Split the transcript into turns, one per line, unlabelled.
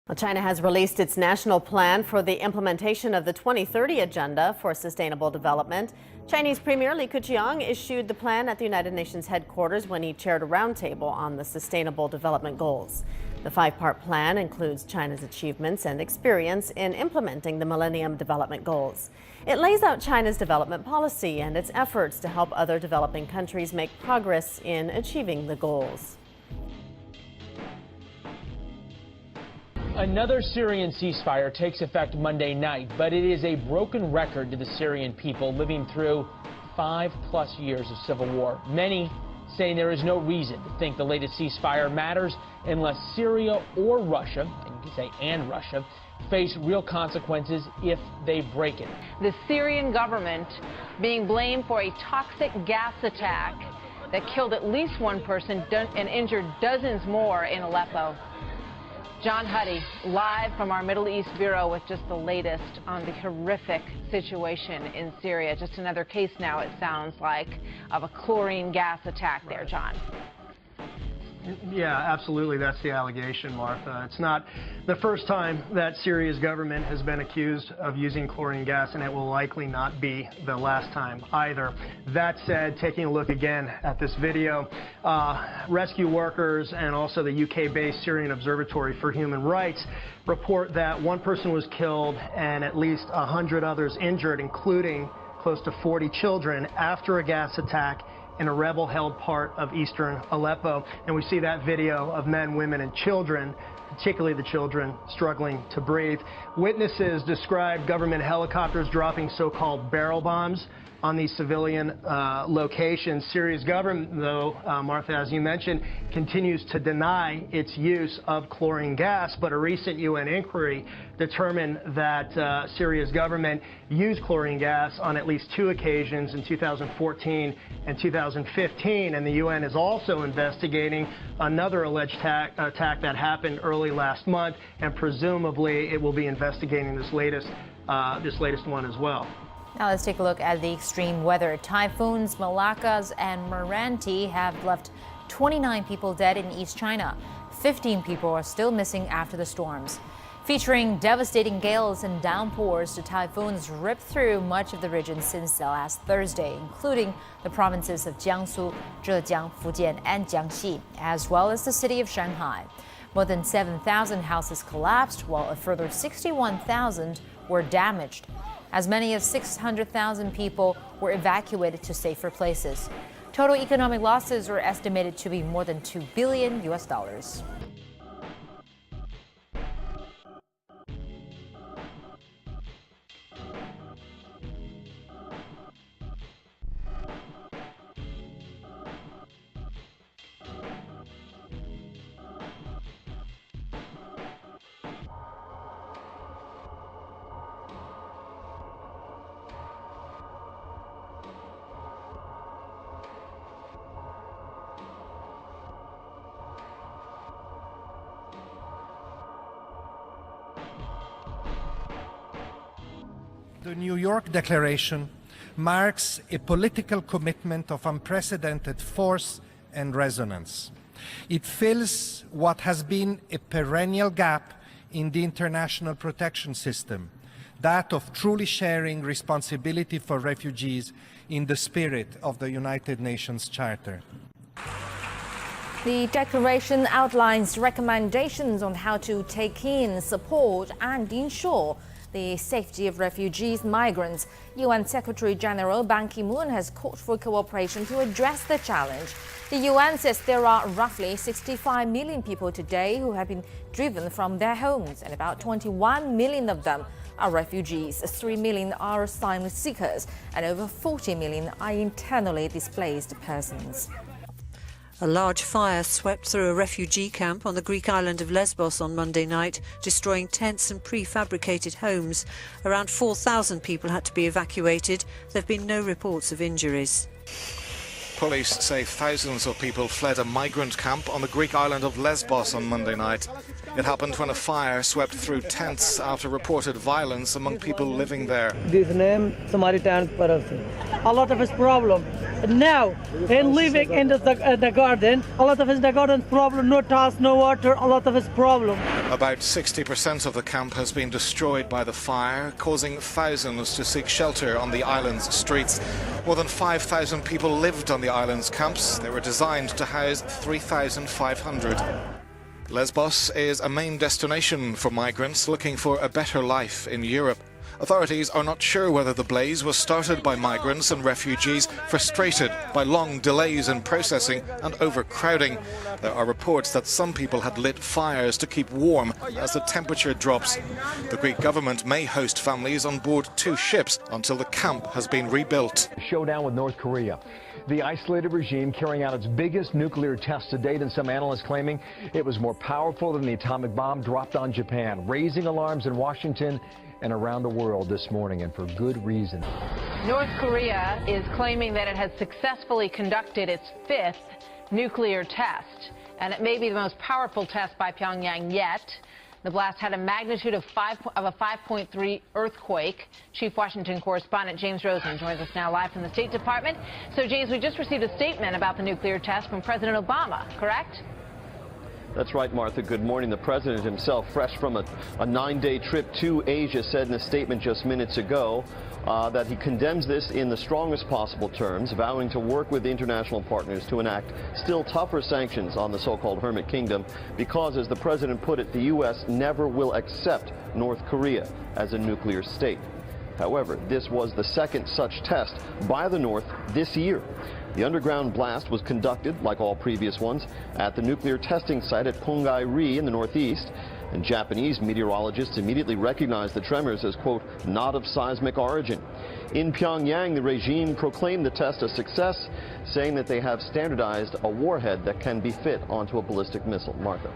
Well, China has released its national plan for the implementation of the 2030 Agenda for Sustainable Development. Chinese Premier Li Keqiang issued the plan at the United Nations headquarters when he chaired a roundtable on the Sustainable Development Goals. The five-part plan includes China's achievements and experience in implementing the Millennium Development Goals. It lays out China's development policy and its efforts to help other developing countries make progress in achieving the goals.
Another Syrian ceasefire takes effect Monday night, but it is a broken record to the Syrian people living through 5+ years of civil war. Many saying there is no reason to think the latest ceasefire matters unless Syria or Russia, and you can say and Russia, face real consequences if they break it.
The Syrian government being blamed for a toxic gas attack that killed at least one person and injured dozens more in Aleppo. John Huddy, live from our Middle East Bureau with just the latest on the horrific situation in Syria. Just another case now, it sounds like, of a chlorine gas attack there, John.
Yeah, absolutely. That's the allegation, Martha. It's not the first time that Syria's government has been accused of using chlorine gas, and it will likely not be the last time either. That said, taking a look again at this video, rescue workers and also the UK-based Syrian Observatory for Human Rights report that one person was killed and at least 100 others injured, including close to 40 children, after a gas attack in a rebel-held part of eastern Aleppo. And we see that video of men, women, and children, particularly the children, struggling to breathe. Witnesses describe government helicopters dropping so-called barrel bombs on these civilian locations. Syria's government, though, Martha, as you mentioned, continues to deny its use of chlorine gas, but a recent UN inquiry determined that Syria's government used chlorine gas on at least 2 occasions in 2014 and 2015, and the UN is also investigating another alleged attack that happened early last month, and presumably it will be investigating this latest one as well.
Now let's take a look at the extreme weather. Typhoons Malakas and Meranti have left 29 people dead in East China. 15 people are still missing after the storms. Featuring devastating gales and downpours, the typhoons ripped through much of the region since last Thursday, including the provinces of Jiangsu, Zhejiang, Fujian, and Jiangxi, as well as the city of Shanghai. More than 7,000 houses collapsed, while a further 61,000 were damaged. As many as 600,000 people were evacuated to safer places. Total economic losses are estimated to be more than $2 billion.
The New York Declaration marks a political commitment of unprecedented force and resonance. It fills what has been a perennial gap in the international protection system, that of truly sharing responsibility for refugees in the spirit of the United Nations Charter.
The declaration outlines recommendations on how to take in, support, and ensure the safety of refugees, migrants. UN Secretary General Ban Ki-moon has called for cooperation to address the challenge. The UN says there are roughly 65 million people today who have been driven from their homes, and about 21 million of them are refugees. 3 million are asylum seekers, and over 40 million are internally displaced persons.
A large fire swept through a refugee camp on the Greek island of Lesbos on Monday night, destroying tents and prefabricated homes. Around 4,000 people had to be evacuated. There have been no reports of injuries.
Police say thousands of people fled a migrant camp on the Greek island of Lesbos on Monday night. It happened when a fire swept through tents after reported violence among people living there.
This name, Samaritan person. A lot of his problem. Now, in living in the garden, a lot of his garden problem, no task, no water, a lot of his problem.
About 60% of the camp has been destroyed by the fire, causing thousands to seek shelter on the island's streets. More than 5,000 people lived on the island's camps. They were designed to house 3,500. Lesbos is a main destination for migrants looking for a better life in Europe. Authorities are not sure whether the blaze was started by migrants and refugees frustrated by long delays in processing and overcrowding. There are reports that some people had lit fires to keep warm as the temperature drops. The Greek government may host families on board 2 ships until the camp has been rebuilt.
Showdown with North Korea. The isolated regime carrying out its biggest nuclear test to date, and some analysts claiming it was more powerful than the atomic bomb dropped on Japan, raising alarms in Washington and around the world this morning, and for good reason.
North Korea is claiming that it has successfully conducted its 5th nuclear test, and it may be the most powerful test by Pyongyang yet. The blast had a magnitude of a 5.3 earthquake. Chief Washington correspondent James Rosen joins us now live from the State Department. So, James, we just received a statement about the nuclear test from President Obama, correct?
That's right, Martha. Good morning. The president himself, fresh from a 9-day trip to Asia, said in a statement just minutes ago that he condemns this in the strongest possible terms, vowing to work with international partners to enact still tougher sanctions on the so-called Hermit Kingdom because, as the president put it, the U.S. never will accept North Korea as a nuclear state. However, this was the second such test by the North this year. The underground blast was conducted, like all previous ones, at the nuclear testing site at Punggye-ri in the northeast. And Japanese meteorologists immediately recognized the tremors as, quote, not of seismic origin. In Pyongyang, the regime proclaimed the test a success, saying that they have standardized a warhead that can be fit onto a ballistic missile. Martha.